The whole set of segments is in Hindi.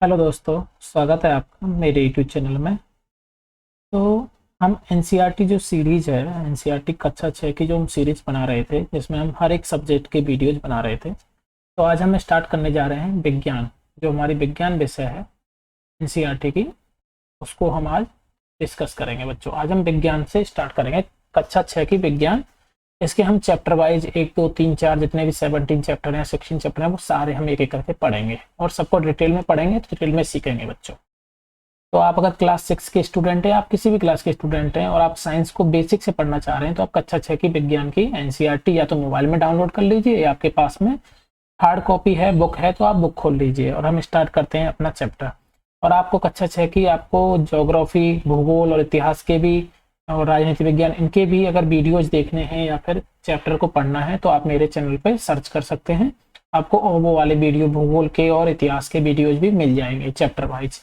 हेलो दोस्तों, स्वागत है आपका मेरे यूट्यूब चैनल में। तो हम एनसीईआरटी जो सीरीज है, एनसीईआरटी कक्षा 6 की जो हम सीरीज बना रहे थे, जिसमें हम हर एक सब्जेक्ट के वीडियोज बना रहे थे। तो आज हम स्टार्ट करने जा रहे हैं विज्ञान, जो हमारी विज्ञान विषय है एनसीईआरटी की, उसको हम आज डिस्कस करेंगे। बच्चों, आज हम विज्ञान से स्टार्ट करेंगे, कक्षा 6 की विज्ञान। इसके हम चैप्टर वाइज 1 2 3 4 जितने भी 17 चैप्टर हैं, 16 चैप्टर हैं, वो सारे हम एक एक करके पढ़ेंगे और सबको डिटेल में पढ़ेंगे, तो डिटेल में सीखेंगे बच्चों। तो आप अगर क्लास 6 के स्टूडेंट हैं, आप किसी भी क्लास के स्टूडेंट हैं और आप साइंस को बेसिक से पढ़ना चाह रहे हैं, तो आप कक्षा 6 की विज्ञान की एनसीईआरटी या तो मोबाइल में डाउनलोड कर लीजिए, या आपके पास में हार्ड कॉपी है, बुक है, तो आप बुक खोल लीजिए और हम स्टार्ट करते हैं अपना चैप्टर। और आपको कक्षा 6 की आपको ज्योग्राफी, भूगोल और इतिहास के भी और राजनीति विज्ञान, इनके भी अगर वीडियोज देखने हैं या फिर चैप्टर को पढ़ना है, तो आप मेरे चैनल पर सर्च कर सकते हैं। आपको वो वाले वीडियो भूगोल के और इतिहास के वीडियोज भी मिल जाएंगे चैप्टर वाइज।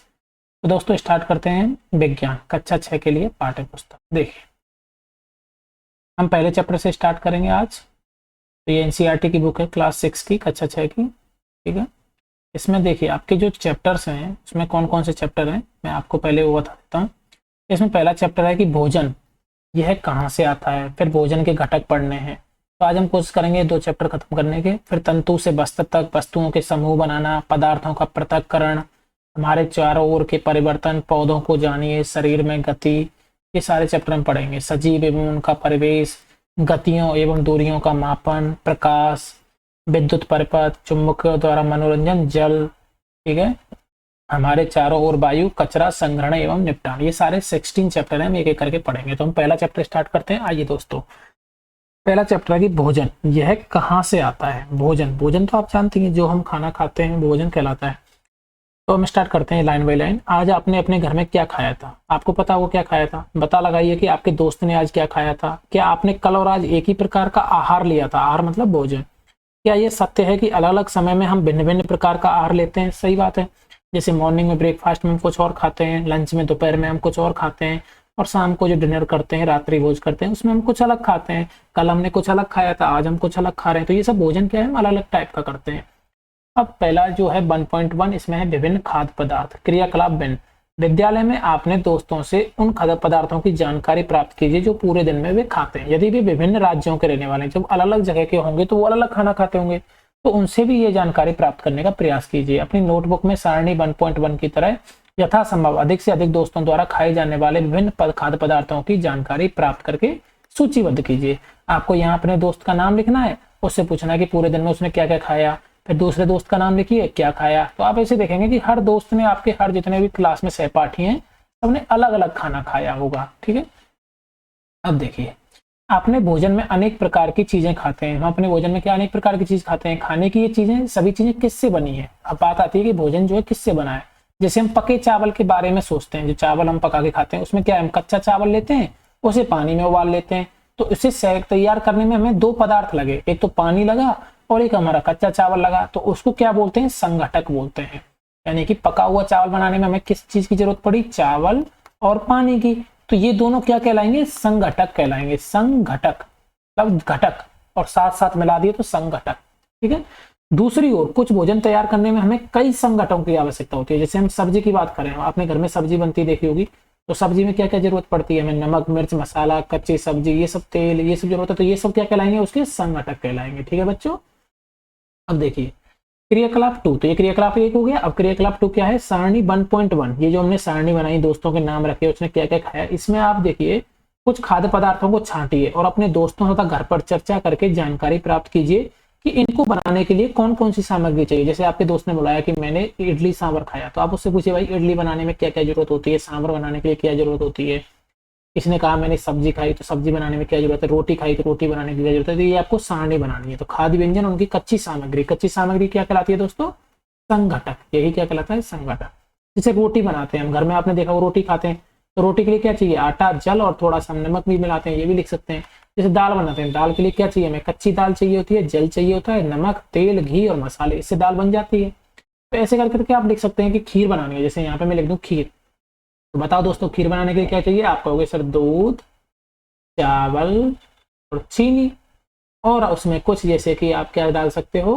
तो दोस्तों, स्टार्ट करते हैं विज्ञान कक्षा 6 के लिए पाठ्य पुस्तक। देखिए, हम पहले चैप्टर से स्टार्ट करेंगे आज। तो ये एनसीईआरटी की बुक है, क्लास 6 की, कक्षा 6 की, ठीक है। इसमें देखिए आपके जो चैप्टर्स हैं, उसमें कौन कौन से चैप्टर हैं, मैं आपको पहले वो बता देता हूँ। इसमें पहला चैप्टर है कि भोजन यह कहाँ से आता है, फिर भोजन के घटक पढ़ने हैं। तो आज हम कोशिश करेंगे 2 चैप्टर खत्म करने के। फिर तंतु से वस्तु तक, वस्तुओं के समूह बनाना, पदार्थों का पृथक्करण, हमारे चारों ओर के परिवर्तन, पौधों को जानिए, शरीर में गति, ये सारे चैप्टर हम पढ़ेंगे। सजीव एवं उनका परिवेश, गतियों एवं दूरियों का मापन, प्रकाश, विद्युत परिपथ, चुंबकों द्वारा मनोरंजन, जल, ठीक है, हमारे चारों ओर वायु, कचरा संग्रहण एवं निपटान, ये सारे 16 चैप्टर हैं, हम एक एक करके पढ़ेंगे। तो हम पहला चैप्टर स्टार्ट करते हैं। आइए दोस्तों, पहला चैप्टर है कि भोजन यह कहाँ से आता है। भोजन, भोजन तो आप जानते हैं, जो हम खाना खाते हैं भोजन कहलाता है। तो हम स्टार्ट करते हैं लाइन बाय लाइन। आज आपने अपने घर में क्या खाया था, आपको पता वो क्या खाया था, बता लगाइए कि आपके दोस्त ने आज क्या खाया था। क्या आपने कल और आज एक ही प्रकार का आहार लिया था, आहार मतलब भोजन। क्या ये सत्य है कि अलग अलग समय में हम भिन्न भिन्न प्रकार का आहार लेते हैं। सही बात है। जैसे मॉर्निंग में ब्रेकफास्ट में हम कुछ और खाते हैं, लंच में दोपहर में हम कुछ और खाते हैं, और शाम को जो डिनर करते हैं, रात्रि भोज करते हैं, उसमें हम कुछ अलग खाते हैं। कल हमने कुछ अलग खाया था, आज हम कुछ अलग खा रहे हैं। तो ये सब भोजन क्या है, हम अलग अलग टाइप का करते हैं। अब पहला जो है 1.1, इसमें है विभिन्न खाद्य पदार्थ, क्रियाकलाप भिन्न। विद्यालय में आपने दोस्तों से उन खाद्य पदार्थों की जानकारी प्राप्त कीजिए जो पूरे दिन में वे खाते हैं। यदि वे विभिन्न राज्यों के रहने वाले हैं, जब अलग अलग जगह के होंगे तो वो अलग अलग खाना खाते होंगे, तो उनसे भी ये जानकारी प्राप्त करने का प्रयास कीजिए। अपनी नोटबुक में सारणी 1.1 की तरह यथासंभव अधिक से अधिक दोस्तों द्वारा खाए जाने वाले विभिन्न खाद्य पदार्थों की जानकारी प्राप्त करके सूचीबद्ध कीजिए। आपको यहाँ अपने दोस्त का नाम लिखना है, उससे पूछना है कि पूरे दिन में उसने क्या क्या खाया। फिर दूसरे दोस्त का नाम लिखिए, क्या खाया। तो आप ऐसे देखेंगे कि हर दोस्त ने, आपके हर जितने भी क्लास में सहपाठी हैं, सबने अलग अलग खाना खाया होगा, ठीक है। अब देखिए, आपने भोजन में अनेक प्रकार की चीजें खाते हैं। हम अपने भोजन में क्या अनेक प्रकार की चीज खाते हैं, खाने की ये चीजें, सभी चीजें किससे बनी है। अब बात आती है कि भोजन जो है किससे बना है। जैसे हम पके चावल के बारे में सोचते हैं, जो चावल हम पका के खाते हैं, उसमें क्या है, हम कच्चा चावल लेते हैं, उसे पानी में उबाल लेते हैं। तो इसे तैयार करने में हमें 2 पदार्थ लगे, एक तो पानी लगा और एक हमारा कच्चा चावल लगा। तो उसको क्या बोलते हैं, संघटक बोलते हैं। यानी कि पका हुआ चावल बनाने में हमें किस चीज की जरूरत पड़ी, चावल और पानी की। तो ये दोनों क्या कहलाएंगे, संघटक कहलाएंगे। संघटक मतलब घटक, और साथ साथ मिला दिए तो संघटक, ठीक है। दूसरी ओर कुछ भोजन तैयार करने में हमें कई संघटकों की आवश्यकता होती है। जैसे हम सब्जी की बात करें, आपने घर में सब्जी बनती देखी होगी, तो सब्जी में क्या क्या जरूरत पड़ती है, हमें नमक, मिर्च, मसाला, कच्ची सब्जी, ये सब तेल, ये सब जरूरत है। तो ये सब क्या कहलाएंगे, उसके संघटक कहलाएंगे, ठीक है बच्चों। अब देखिए क्रियाकलाप 2, तो ये क्रियाकलाप 1 हो गया। अब क्रियाकलाप 2 क्या है, सारणी 1.1, ये जो हमने सारणी बनाई, दोस्तों के नाम रखे, उसने क्या क्या खाया। इसमें आप देखिए कुछ खाद्य पदार्थों को छांटिए और अपने दोस्तों तथा घर पर चर्चा करके जानकारी प्राप्त कीजिए कि इनको बनाने के लिए कौन कौन सी सामग्री चाहिए। जैसे आपके दोस्त ने बुलाया कि मैंने इडली सांभर खाया, तो आप उससे पूछिए भाई इडली बनाने में क्या क्या जरूरत होती है, सांभर बनाने के लिए क्या जरूरत होती है। इसने कहा मैंने सब्जी खाई, तो सब्जी बनाने में क्या जरूरत है, रोटी खाई तो रोटी बनाने की क्या जरूरत है। तो ये आपको सारणी बनानी है। तो खाद्य व्यंजन, उनकी कच्ची सामग्री, कच्ची सामग्री क्या कहलाती है दोस्तों, संघटक। यही क्या कहलाता है, संघटक। जैसे रोटी बनाते हैं हम घर में, आपने देखा वो रोटी खाते हैं, तो रोटी के लिए क्या चाहिए, आटा, जल और थोड़ा सा नमक भी मिलाते हैं, ये भी लिख सकते हैं। जैसे दाल बनाते हैं, दाल के लिए क्या चाहिए, हमें कच्ची दाल चाहिए होती है, जल चाहिए होता है, नमक, तेल, घी और मसाले, इससे दाल बन जाती है। तो ऐसे करके आप लिख सकते हैं कि खीर बनानी है। जैसे यहाँ पे मैं लिख दूं खीर, तो बताओ दोस्तों खीर बनाने के लिए क्या चाहिए। आप कहोगे सर दूध, चावल और चीनी, और उसमें कुछ जैसे कि आप क्या डाल सकते हो,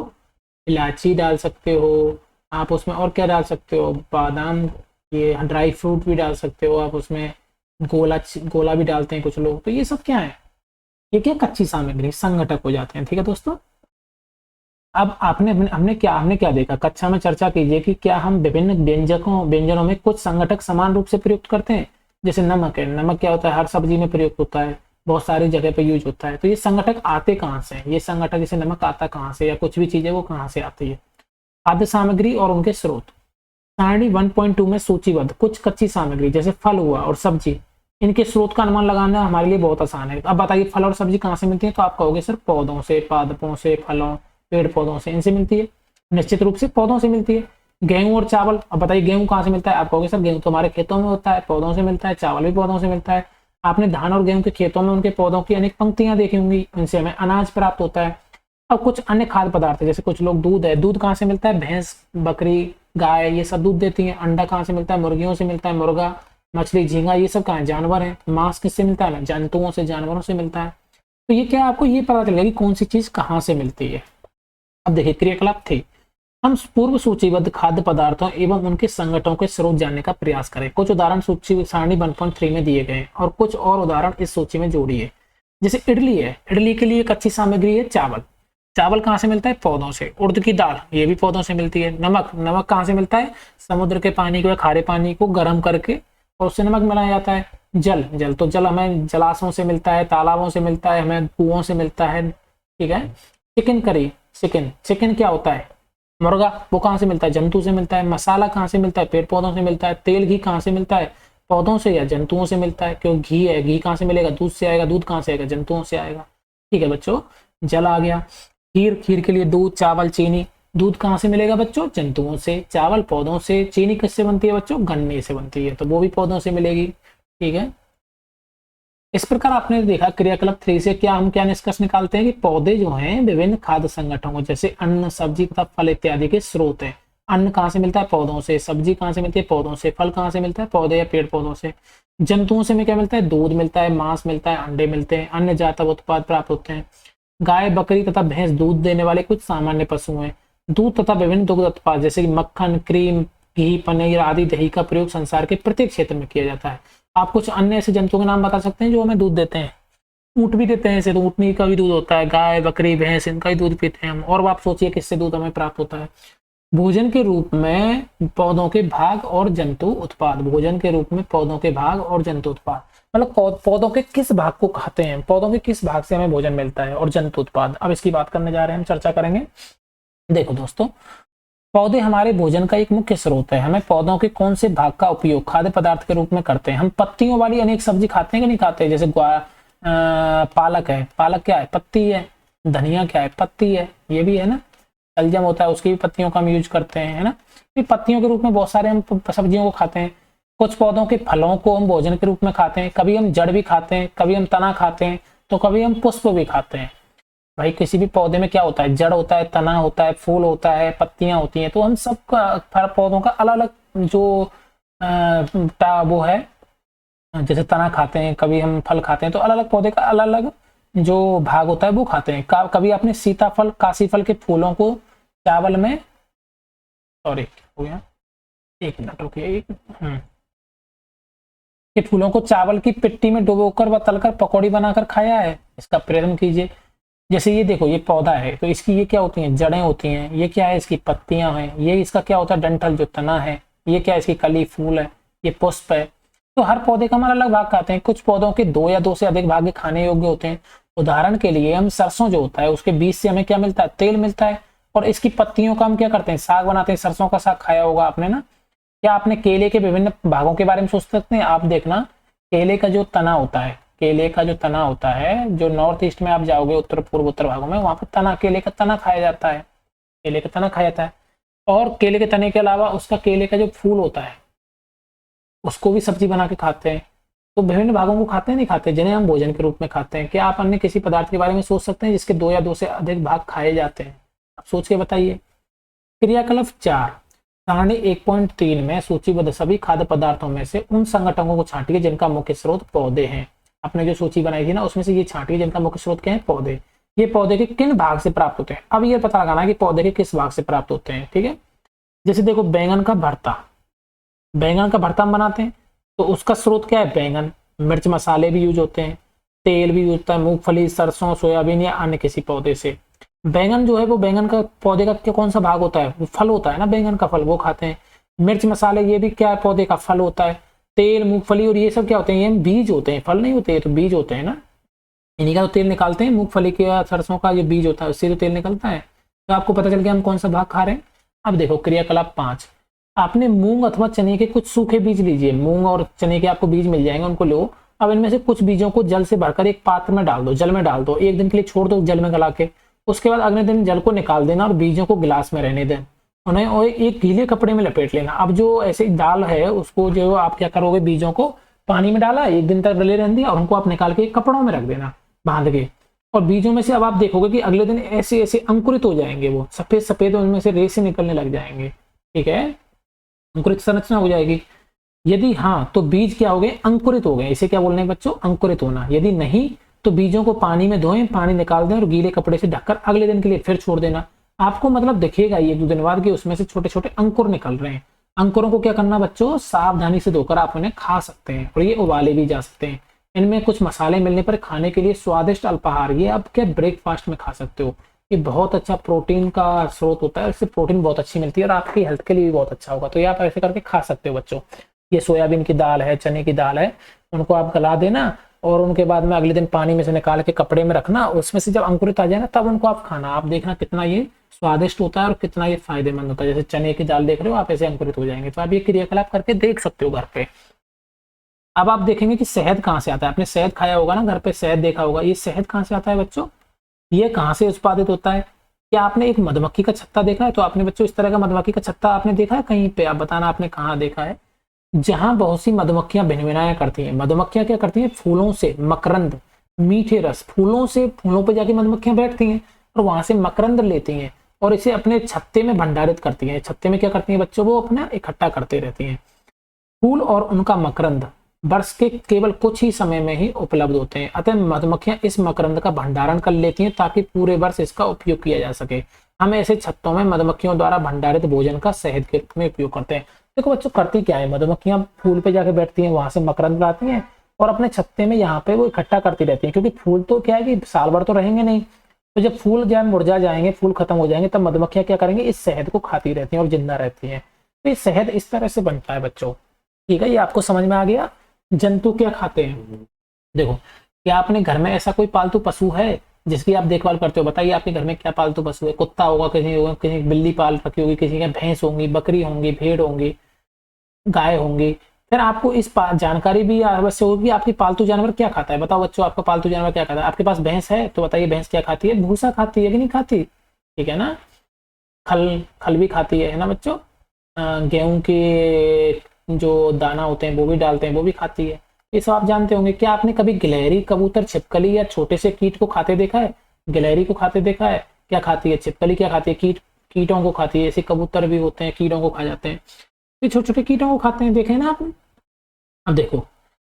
इलायची डाल सकते हो, आप उसमें और क्या डाल सकते हो, बादाम, ये ड्राई फ्रूट भी डाल सकते हो आप उसमें, गोला गोला भी डालते हैं कुछ लोग। तो ये सब क्या है, ये क्या कच्ची सामग्री संघटक हो जाते हैं। ठीक है दोस्तों, अब हमने क्या देखा, कक्षा में चर्चा कीजिए कि क्या हम विभिन्न व्यंजनों में कुछ संघटक समान रूप से प्रयुक्त करते हैं। जैसे नमक है, नमक क्या होता है, हर सब्जी में प्रयुक्त होता है, बहुत सारी जगह पे यूज होता है। तो ये संघटक आते कहाँ से हैं, ये संघटक जैसे नमक आता कहाँ से, या कुछ भी चीज है वो कहाँ से आती है। खाद्य सामग्री और उनके स्रोत, सारणी 1.2 में सूचीबद्ध कुछ कच्ची सामग्री जैसे फल हुआ और सब्जी, इनके स्रोत का अनुमान लगाना हमारे लिए बहुत आसान है। अब बताइए फल और सब्जी कहाँ से मिलती है, तो आप कहोगे सर पौधों से, पादपों से, फलों, पेड़ पौधों से, इनसे मिलती है। निश्चित रूप से पौधों से मिलती है। गेहूं और चावल, अब बताइए गेहूं कहाँ से मिलता है, आप कहोगे सर गेहूं तो हमारे खेतों में होता है, पौधों से मिलता है। चावल भी पौधों से मिलता है। आपने धान और गेहूं के खेतों में उनके पौधों की अनेक पंक्तियां देखी होंगी, इनसे हमें अनाज प्राप्त होता है। अब कुछ अन्य खाद्य पदार्थ है, जैसे कुछ लोग दूध है, दूध कहाँ से मिलता है, भैंस, बकरी, गाय, ये सब दूध देती है। अंडा कहाँ से मिलता है, मुर्गियों से मिलता है, मुर्गा, मछली, झींगा, ये सब कहाँ है, जानवर है। मांस किससे मिलता है, जंतुओं से, जानवरों से मिलता है। तो ये क्या, आपको ये पता चलेगा कि कौन सी चीज कहाँ से मिलती है। अब देखिए क्रियाकलाप थे, हम पूर्व सूचीबद्ध खाद्य पदार्थों एवं उनके संगठनों के स्रोत जानने का प्रयास करें। कुछ उदाहरण सूची सारणी 1.3 में दिए गए और कुछ और उदाहरण इस सूची में जोड़िए। जैसे इडली है, इडली के लिए कच्ची सामग्री है चावल, चावल कहाँ से मिलता है, पौधों से। उड़द की दाल, ये भी पौधों से मिलती है। नमक, नमक कहाँ से मिलता है, समुद्र के पानी को या खारे पानी को गर्म करके और उससे नमक बनाया जाता है। जल, जल तो जल हमें जलाशयों से मिलता है, तालाबों से मिलता है, हमें कुओं से मिलता है। ठीक है। चिकन करी, चिकन, चिकन क्या होता है, मुर्गा, वो कहाँ से मिलता है, जंतु से मिलता है। मसाला कहाँ से मिलता है, पेड़ पौधों से मिलता है। तेल, घी कहाँ से मिलता है, पौधों से या जंतुओं से मिलता है। क्यों, घी है, घी कहाँ से मिलेगा, दूध से आएगा, दूध कहाँ से आएगा, जंतुओं से आएगा। ठीक है बच्चों, जल आ गया। खीर, खीर के लिए दूध, चावल, चीनी, दूध कहाँ से मिलेगा बच्चों, जंतुओं से। चावल पौधों से। चीनी किससे बनती है बच्चों, गन्ने से बनती है, तो वो भी पौधों से मिलेगी। ठीक है। इस प्रकार आपने देखा क्रियाकलाप 3 से क्या हम क्या निष्कर्ष निकालते हैं कि पौधे जो हैं विभिन्न खाद्य संगठनों जैसे अन्न, सब्जी तथा फल इत्यादि के स्रोत हैं। अन्न कहाँ से मिलता है, पौधों से। सब्जी कहाँ से मिलती है, पौधों से। फल कहाँ से मिलता है, पौधे या पेड़ पौधों से। जंतुओं से हमें क्या मिलता है, दूध मिलता है, मांस मिलता है, अंडे मिलते हैं, अन्य जातक उत्पाद प्राप्त होते हैं। गाय, बकरी तथा भैंस दूध देने वाले कुछ सामान्य पशु हैं। दूध तथा विभिन्न दुग्ध उत्पाद जैसे कि मक्खन, क्रीम, घी, पनीर आदि दही का प्रयोग संसार के प्रत्येक क्षेत्र में किया जाता है। आप कुछ अन्य ऐसे जंतुओं के नाम बता सकते हैं जो हमें दूध देते हैं। ऊँट भी देते हैं ऐसे, तो ऊँटनी का भी दूध होता है। गाय, बकरी, भैंस, इनका ही दूध पीते हैं हम। और आप सोचिए किससे दूध हमें प्राप्त होता है, भोजन के रूप में पौधों के भाग और जंतु उत्पाद। भोजन के रूप में पौधों के भाग और जंतु उत्पाद, मतलब पौधों के किस भाग को खाते हैं, पौधों के किस भाग से हमें भोजन मिलता है, और जंतु उत्पाद। अब इसकी बात करने जा रहे हैं, हम चर्चा करेंगे। देखो दोस्तों, पौधे हमारे भोजन का एक मुख्य स्रोत है। हमें पौधों के कौन से भाग का उपयोग खाद्य पदार्थ के रूप में करते हैं। हम पत्तियों वाली अनेक सब्जी खाते हैं कि नहीं खाते, जैसे पालक है, पालक क्या है, पत्ती है। धनिया क्या है, पत्ती है, ये भी है ना। शलजम होता है, उसकी भी पत्तियों का हम यूज करते हैं, है ना। फिर पत्तियों के रूप में बहुत सारे हम सब्जियों को खाते हैं। कुछ पौधों के फलों को हम भोजन के रूप में खाते हैं। कभी हम जड़ भी खाते हैं, कभी हम तना खाते हैं, तो कभी हम पुष्प भी खाते हैं। भाई किसी भी पौधे में क्या होता है, जड़ होता है, तना होता है, फूल होता है, पत्तियां होती हैं। तो हम सब पौधों का अलग अलग जो वो है, जैसे तना खाते हैं, कभी हम फल खाते हैं, तो अलग अलग पौधे का अलग अलग जो भाग होता है वो खाते हैं। कभी आपने सीताफल, काशी फल के फूलों को चावल में, सॉरी हो गया, एक मिनट रुकिए, के फूलों को चावल की पिट्टी में डुबोकर व तलकर पकौड़ी बनाकर खाया है, इसका प्रयत्न कीजिए। जैसे ये देखो, ये पौधा है, तो इसकी ये क्या होती हैं, जड़ें होती हैं। ये क्या है, इसकी पत्तियां हैं। ये इसका क्या होता है, डंठल जो तना है। ये क्या है, इसकी कली, फूल है। ये पुष्प है। तो हर पौधे का हम अलग अलग भाग खाते हैं। कुछ पौधों के 2 या 2 से अधिक भाग खाने योग्य होते हैं। उदाहरण के लिए हम सरसों जो होता है, उसके बीज से हमें क्या मिलता है, तेल मिलता है। और इसकी पत्तियों का हम क्या करते हैं, साग बनाते हैं। सरसों का साग खाया होगा आपने ना। क्या आपने केले के विभिन्न भागों के बारे में सोच सकते हैं। आप देखना, केले का जो तना होता है, केले का जो तना होता है, जो नॉर्थ ईस्ट में आप जाओगे, उत्तर पूर्व उत्तर भागों में, वहां पर तना, केले का तना खाया जाता है। केले का तना खाया जाता है। और केले के तने के अलावा उसका केले का जो फूल होता है, उसको भी सब्जी बना के खाते हैं। तो विभिन्न भागों को खाते हैं, नहीं खाते, जिन्हें हम भोजन के रूप में खाते हैं। क्या आप अन्य किसी पदार्थ के बारे में सोच सकते हैं जिसके 2 या 2 से अधिक भाग खाए जाते हैं, आप सोच के बताइए। क्रियाकलाप 4 सारणी 1.3 में सूचीबद्ध सभी खाद्य पदार्थों में से उन संगठनों को छांटिए जिनका मुख्य स्रोत पौधे हैं। आपने जो सूची बनाई थी ना, उसमें से ये छांटिए जिनका मुख्य स्रोत क्या है, पौधे। ये पौधे के किन भाग से प्राप्त होते हैं। अब ये पता लगाना है कि पौधे के किस भाग से प्राप्त होते हैं। ठीक है। जैसे देखो बैंगन का भरता, बैंगन का भरता हम बनाते हैं तो उसका स्रोत क्या है, बैंगन। मिर्च मसाले भी यूज होते हैं, तेल भी यूज होता है, मूंगफली, सरसों, सोयाबीन या अन्य किसी पौधे से। बैंगन जो है वो बैंगन का पौधे का क्या कौन सा भाग होता है, वो फल होता है ना, बैंगन का फल, वो खाते हैं। मिर्च मसाले ये भी क्या है, पौधे का फल होता है। तेल, मूंगफली और ये सब क्या होते हैं, ये बीज होते हैं, फल नहीं होते, ये तो बीज होते हैं ना। इन्हीं का तो तेल निकालते हैं, मूंगफली के या सरसों का जो बीज होता है उससे तो तेल निकलता है। तो आपको पता चल गया हम कौन सा भाग खा रहे हैं। अब देखो क्रियाकलाप 5, आपने मूंग अथवा चने के कुछ सूखे बीज लीजिए, मूंग और चने के आपको बीज मिल जाएंगे, उनको लो। अब इनमें से कुछ बीजों को जल से भरकर एक पात्र में डाल दो, जल में डाल दो, एक दिन के लिए छोड़ दो जल में गला के। उसके बाद अगले दिन जल को निकाल देना और बीजों को गिलास में रहने दें, उन्हें और एक गीले कपड़े में लपेट लेना। अब जो ऐसे दाल है उसको जो आप क्या करोगे, बीजों को पानी में डाला, एक दिन तक डले रहने दिया और उनको आप निकाल के कपड़ों में रख देना बांध के। और बीजों में से अब आप देखोगे कि अगले दिन ऐसे ऐसे अंकुरित हो जाएंगे, वो सफेद सफेद उनमें से रेसे निकलने लग जाएंगे। ठीक है, अंकुरित संरचना हो जाएगी। यदि हाँ तो बीज क्या हो गए, अंकुरित हो गए। इसे क्या बोलने हैं बच्चों, अंकुरित होना। यदि नहीं तो बीजों को पानी में धोएं, पानी निकाल दें और गीले कपड़े से ढककर अगले दिन के लिए फिर छोड़ देना। आपको मतलब दिखेगा ये 2 दिन बाद कि उसमें से छोटे छोटे अंकुर निकल रहे हैं। अंकुरों को क्या करना बच्चों, सावधानी से धोकर आप उन्हें खा सकते हैं और ये उबाले भी जा सकते हैं। इनमें कुछ मसाले मिलने पर खाने के लिए स्वादिष्ट अल्पाहार, ये आप क्या ब्रेकफास्ट में खा सकते हो। ये बहुत अच्छा प्रोटीन का स्रोत होता है, इससे प्रोटीन बहुत अच्छी मिलती है और आपकी हेल्थ के लिए भी बहुत अच्छा होगा। तो ये आप ऐसे करके खा सकते हो बच्चों। ये सोयाबीन की दाल है, चने की दाल है, उनको आप गला देना और उनके बाद में अगले दिन पानी में से निकाल के कपड़े में रखना। उसमें से जब अंकुरित आ जाए ना तब उनको आप खाना। आप देखना कितना ये स्वादिष्ट होता है और कितना ये फायदेमंद होता है। जैसे चने की दाल देख रहे हो आप, ऐसे अंकुरित हो जाएंगे। तो आप ये क्रियाकलाप करके देख सकते हो घर पे। अब आप देखेंगे कि शहद कहाँ से आता है। आपने शहद खाया होगा ना, घर पे शहद देखा होगा। ये शहद कहाँ से आता है बच्चों, ये कहाँ से उत्पादित होता है। क्या आपने एक मधुमक्खी का छत्ता देखा है, तो आपने बच्चों इस तरह का मधुमक्खी का छत्ता आपने देखा है कहीं पे, आप बताना आपने कहाँ देखा है। जहां बहुत सी मधुमक्खियां भिनभिनाया करती हैं। मधुमक्खियां क्या करती हैं, फूलों से मकरंद, मीठे रस, फूलों से, फूलों पर जाके मधुमक्खियां बैठती हैं और वहां से मकरंद लेती हैं और इसे अपने छत्ते में भंडारित करती हैं। छत्ते में क्या करती हैं बच्चों, वो अपना इकट्ठा करते रहती हैं। फूल और उनका मकरंद वर्ष के केवल कुछ ही समय में ही उपलब्ध होते हैं, अतः मधुमक्खियां इस मकरंद का भंडारण कर लेती हैं ताकि पूरे वर्ष इसका उपयोग किया जा सके। हम ऐसे छत्तों में मधुमक्खियों द्वारा भंडारित भोजन का शहद के रूप में उपयोग करते हैं। देखो बच्चों करती क्या है, मधुमक्खियां फूल पे जाके बैठती हैं, वहां से मकरंद लाती हैं और अपने छत्ते में यहाँ पे वो इकट्ठा करती रहती हैं। क्योंकि फूल तो क्या है कि साल भर तो रहेंगे नहीं, तो जब फूल जब मुरझा जाएंगे, फूल खत्म हो जाएंगे, तब मधुमक्खियां क्या करेंगे, इस शहद को खाती रहती हैं और जिंदा रहती हैं। तो ये शहद इस तरह से बनता है बच्चों। ठीक है, ये आपको समझ में आ गया। जंतु क्या खाते हैं, देखो क्या आपने घर में ऐसा कोई पालतू पशु है जिसकी आप देखभाल करते हो, बताइए आपके घर में क्या पालतू पशु है। कुत्ता होगा, किसी होगा, किसी बिल्ली पाल रखी होगी, किसी के भैंस होंगी, बकरी होंगी, भेड़ होंगी, गाय होंगी। फिर आपको इस जानकारी भी अवश्य होगी आपकी पालतू जानवर क्या खाता है। बताओ बच्चों आपका पालतू जानवर क्या खाता है। आपके पास भैंस है तो बताइए भैंस क्या खाती है, भूसा खाती है कि नहीं खाती, ठीक है ना। खल खल भी खाती है ना बच्चों। गेहूं के जो दाना होते हैं वो भी डालते हैं, वो भी खाती है। ये सब आप जानते होंगे। क्या आपने कभी गिलहरी, कबूतर, छिपकली या छोटे से कीट को खाते देखा है। गिलहरी को खाते देखा है, क्या खाती है, छिपकली क्या खाती है, कीटों को खाती है। ऐसे कबूतर भी होते हैं कीटों को खा जाते हैं, ये छोटे छोटे कीटों को खाते हैं, देखे ना आपने। अब देखो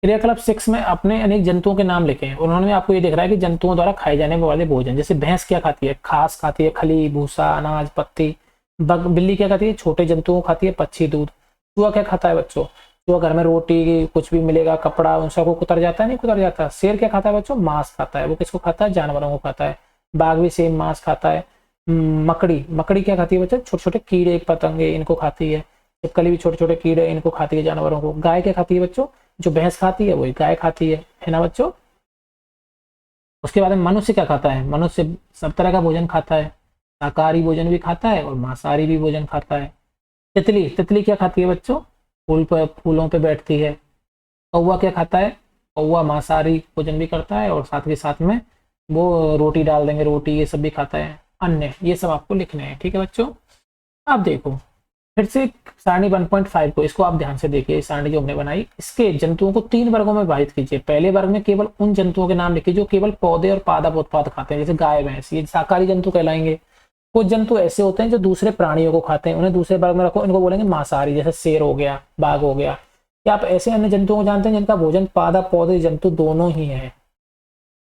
क्रियाकलाप 6 में अपने अनेक जंतुओं के नाम लिखे हैं। उन्होंने आपको ये दिख रहा है कि जंतुओं द्वारा खाए जाने वाले भोजन। जैसे भैंस क्या खाती है, घास खाती है, खली भूसा अनाज पत्ती। बिल्ली क्या खाती है, छोटे जंतुओं को खाती है, पक्षी दूध। चूहा क्या खाता है बच्चों, चूहा घर में रोटी कुछ भी मिलेगा, कपड़ा, उन सबको कुतर जाता है, नहीं कुतर जाता। शेर क्या खाता है बच्चों, मांस खाता है। वो किसको खाता है, जानवरों को खाता है। बाघ भी सेम मांस खाता है। मकड़ी मकड़ी क्या खाती है बच्चों, छोटे छोटे कीड़े पतंगे, इनको खाती है। छिपकली भी छोटे छोटे कीड़े, इनको खाती है जानवरों को। गाय क्या खाती है बच्चों, जो भैंस खाती है वही गाय खाती है ना बच्चों। उसके बाद में मनुष्य क्या खाता है, मनुष्य सब तरह का भोजन खाता है, शाकाहारी भोजन भी खाता है और मांसाहारी भी भोजन खाता है। तितली तितली क्या खाती है बच्चों, फूल पर, फूलों पे बैठती है। कौवा क्या खाता है, कौवा मांसाहारी भोजन भी करता है और साथ के साथ में वो रोटी डाल देंगे, रोटी ये सब भी खाता है। अन्य ये सब आपको लिखने हैं, ठीक है बच्चों। आप देखो फिर से सारणी 1.5 को, इसको आप ध्यान से देखिए। सारणी जो हमने बनाई, इसके जंतुओं को 3 वर्गों में विभाजित कीजिए। पहले वर्ग में केवल उन जंतुओं के नाम लिखिए जो केवल पौधे और पादप उत्पाद खाते हैं, जैसे गाय भैंस, ये शाकाहारी जंतु कहलाएंगे। कुछ जंतु ऐसे होते हैं जो दूसरे प्राणियों को खाते हैं, उन्हें दूसरे वर्ग में रखो, इनको बोलेंगे मांसाहारी, जैसे शेर हो गया, बाघ हो गया। क्या आप ऐसे अन्य जंतुओं को जानते हैं जिनका भोजन पादप पौधे जंतु दोनों ही है,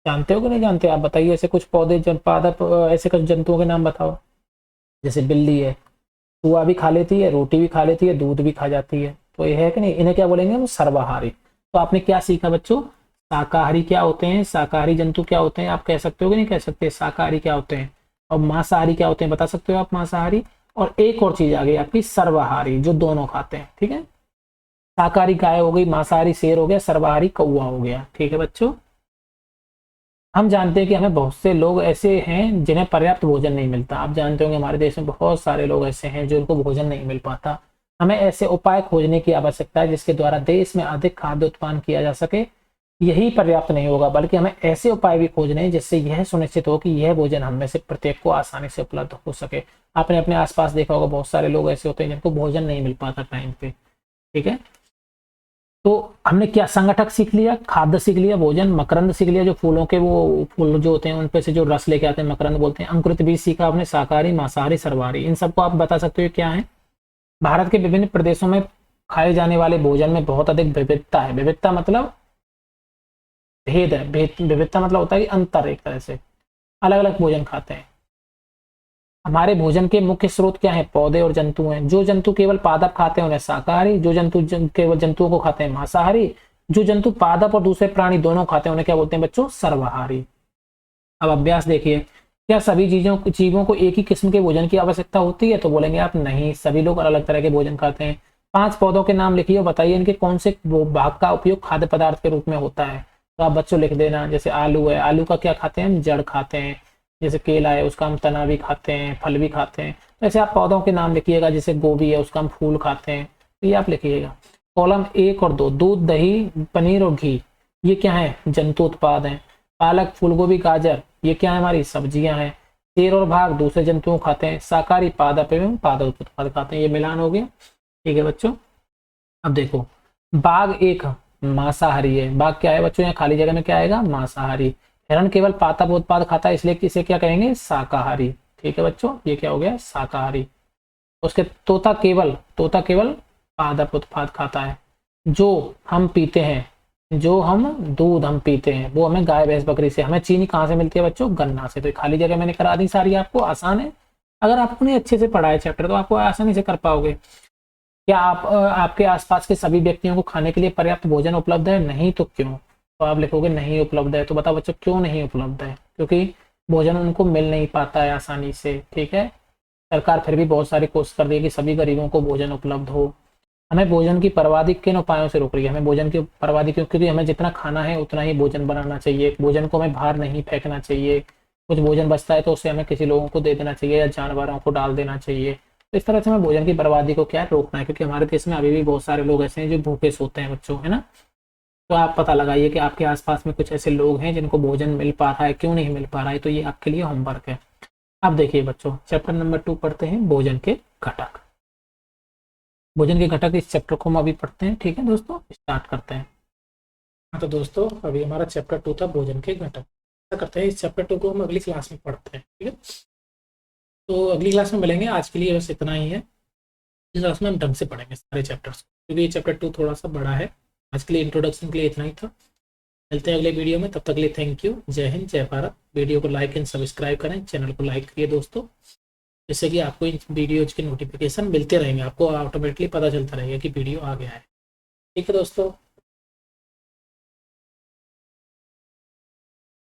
जानते हो कि नहीं जानते, आप बताइए। ऐसे कुछ पौधे पादप, ऐसे कुछ जंतुओं के नाम बताओ। जैसे बिल्ली है, चूहा भी खा लेती है, रोटी भी खा लेती है, दूध भी खा जाती है, तो ये है कि नहीं, इन्हें क्या बोलेंगे हम, सर्वाहारी। तो आपने क्या सीखा बच्चों, शाकाहारी क्या होते हैं, शाकाहारी जंतु क्या होते हैं, आप कह सकते हो कि नहीं कह सकते, शाकाहारी क्या होते हैं, और मांसाहारी क्या होते हैं, बता सकते हो आप मांसाहारी। और एक और चीज आ गई आपकी सर्वाहारी, जो दोनों खाते हैं, ठीक है। शाकाहारी गाय हो गई, मांसाहारी शेर हो गया, सर्वाहारी कौवा हो गया, ठीक है बच्चों। हम जानते हैं कि हमें बहुत से लोग ऐसे हैं जिन्हें पर्याप्त भोजन नहीं मिलता। आप जानते होंगे हमारे देश में बहुत सारे लोग ऐसे हैं जिनको भोजन नहीं मिल पाता। हमें ऐसे उपाय खोजने की आवश्यकता है जिसके द्वारा देश में अधिक खाद्य उत्पादन किया जा सके। यही पर्याप्त नहीं होगा, बल्कि हमें ऐसे उपाय भी खोजने हैं जिससे यह सुनिश्चित हो कि यह भोजन हम में से प्रत्येक को आसानी से उपलब्ध हो सके। आपने अपने आसपास देखा होगा, बहुत सारे लोग ऐसे होते हैं जिनको भोजन नहीं मिल पाता टाइम पे, ठीक है। तो हमने क्या संगठक सीख लिया, खाद्य सीख लिया, भोजन, मकरंद सीख लिया, जो फूलों के वो फूल जो होते हैं उन पे से जो रस लेके आते हैं मकरंद बोलते हैं, अंकुरित बीज सीखा आपने, शाकाहारी, मांसाहारी, सर्वाहारी, इन सबको आप बता सकते हो क्या है। भारत के विभिन्न प्रदेशों में खाए जाने वाले भोजन में बहुत अधिक विविधता है। विविधता मतलब भेद है, विविधता मतलब होता है कि अंतर, एक तरह से अलग अलग भोजन खाते हैं। हमारे भोजन के मुख्य स्रोत क्या है, पौधे और जंतु हैं। जो जंतु केवल पादप खाते हैं उन्हें शाकाहारी, जो जंतु केवल जंतुओं को खाते हैं मांसाहारी, जो जंतु पादप और दूसरे प्राणी दोनों खाते हैं उन्हें क्या बोलते हैं बच्चों, सर्वाहारी। अब अभ्यास देखिए, क्या सभी जीवों को एक ही किस्म के भोजन की आवश्यकता होती है, तो बोलेंगे आप नहीं, सभी लोग अलग अलग तरह के भोजन खाते हैं। 5 पौधों के नाम लिखिए और बताइए इनके कौन से भाग का उपयोग खाद्य पदार्थ के रूप में होता है। तो आप बच्चों लिख देना, जैसे आलू है, आलू का क्या खाते हैं हम, जड़ खाते हैं। जैसे केला है, उसका हम तना भी खाते हैं, फल भी खाते हैं। तो ऐसे आप पौधों के नाम लिखिएगा, जैसे गोभी है उसका हम फूल खाते हैं, तो ये आप लिखिएगा। कॉलम 1 और 2, दूध, दही, पनीर और घी, ये क्या है, जंतु उत्पाद है। पालक, फूलगोभी, गाजर, ये क्या है, हमारी सब्जियां हैं। शेर और भाग दूसरे जंतुओं खाते हैं। शाकाहारी पादप एवं पादप उत्पाद खाते हैं, ये मिलान हो गया, ठीक है बच्चों। अब देखो, बाघ एक मांसाहारी है। बाघ क्या है बच्चों, यहाँ खाली जगह में क्या आएगा, मांसाहारी। हिरण केवल पादप उत्पाद खाता है, इसलिए इसे क्या कहेंगे, शाकाहारी, ठीक है बच्चों, ये क्या हो गया, शाकाहारी। उसके तोता केवल पादप उत्पाद खाता है। जो हम पीते हैं, जो हम दूध हम पीते हैं वो हमें गाय भैंस बकरी से। हमें चीनी कहाँ से मिलती है बच्चों, गन्ना से। तो खाली जगह मैंने करा दी सारी, आपको आसान है। अगर आपने अच्छे से पढ़ा है चैप्टर तो आपको आसानी से कर पाओगे। क्या आप आपके आसपास के सभी व्यक्तियों को खाने के लिए पर्याप्त भोजन उपलब्ध है, नहीं तो क्यों। तो आप लिखोगे नहीं उपलब्ध है। तो बताओ बच्चों क्यों नहीं उपलब्ध है, क्योंकि भोजन उनको मिल नहीं पाता है आसानी से, ठीक है। सरकार फिर भी बहुत सारी कोशिश कर रही है कि सभी गरीबों को भोजन उपलब्ध हो। हमें भोजन की बर्बादी किन उपायों से रोक रही है, हमें भोजन की बर्बादी क्यों, क्योंकि हमें जितना खाना है उतना ही भोजन बनाना चाहिए। भोजन को हमें बाहर नहीं फेंकना चाहिए। कुछ भोजन बचता है तो उसे हमें किसी लोगों को दे देना चाहिए या जानवरों को डाल देना चाहिए। तो इस तरह से हमें भोजन की बर्बादी को क्या है, रोकना है, क्योंकि हमारे देश में अभी भी बहुत सारे लोग ऐसे हैं जो भूखे सोते हैं बच्चों, है ना। तो आप पता लगाइए कि आपके आसपास में कुछ ऐसे लोग हैं जिनको भोजन मिल पा रहा है, क्यों नहीं मिल पा रहा है। तो ये आपके लिए होमवर्क है। अब देखिए बच्चों, चैप्टर नंबर 2 पढ़ते हैं, भोजन के घटक। भोजन के घटक इस चैप्टर को हम अभी पढ़ते हैं, ठीक है दोस्तों, स्टार्ट करते हैं। हाँ तो दोस्तों, अभी हमारा चैप्टर 2 था भोजन के घटक। क्या करते हैं, इस चैप्टर 2 को हम अगली क्लास में पढ़ते हैं, ठीक है। तो अगली क्लास में मिलेंगे, आज के लिए बस इतना ही है। इस क्लास में हम ढंग से पढ़ेंगे सारे चैप्टर्स, क्योंकि ये चैप्टर 2 थोड़ा सा बड़ा है। आज के लिए इंट्रोडक्शन के लिए इतना ही था। मिलते हैं अगले वीडियो में, तब तक के लिए थैंक यू। जय हिंद, जय भारत। वीडियो को लाइक एंड सब्सक्राइब करें, चैनल को लाइक करिए दोस्तों, जिससे कि आपको इन वीडियोज के नोटिफिकेशन मिलते रहेंगे, आपको ऑटोमेटिकली पता चलता रहेगा कि वीडियो आ गया है, ठीक है दोस्तों।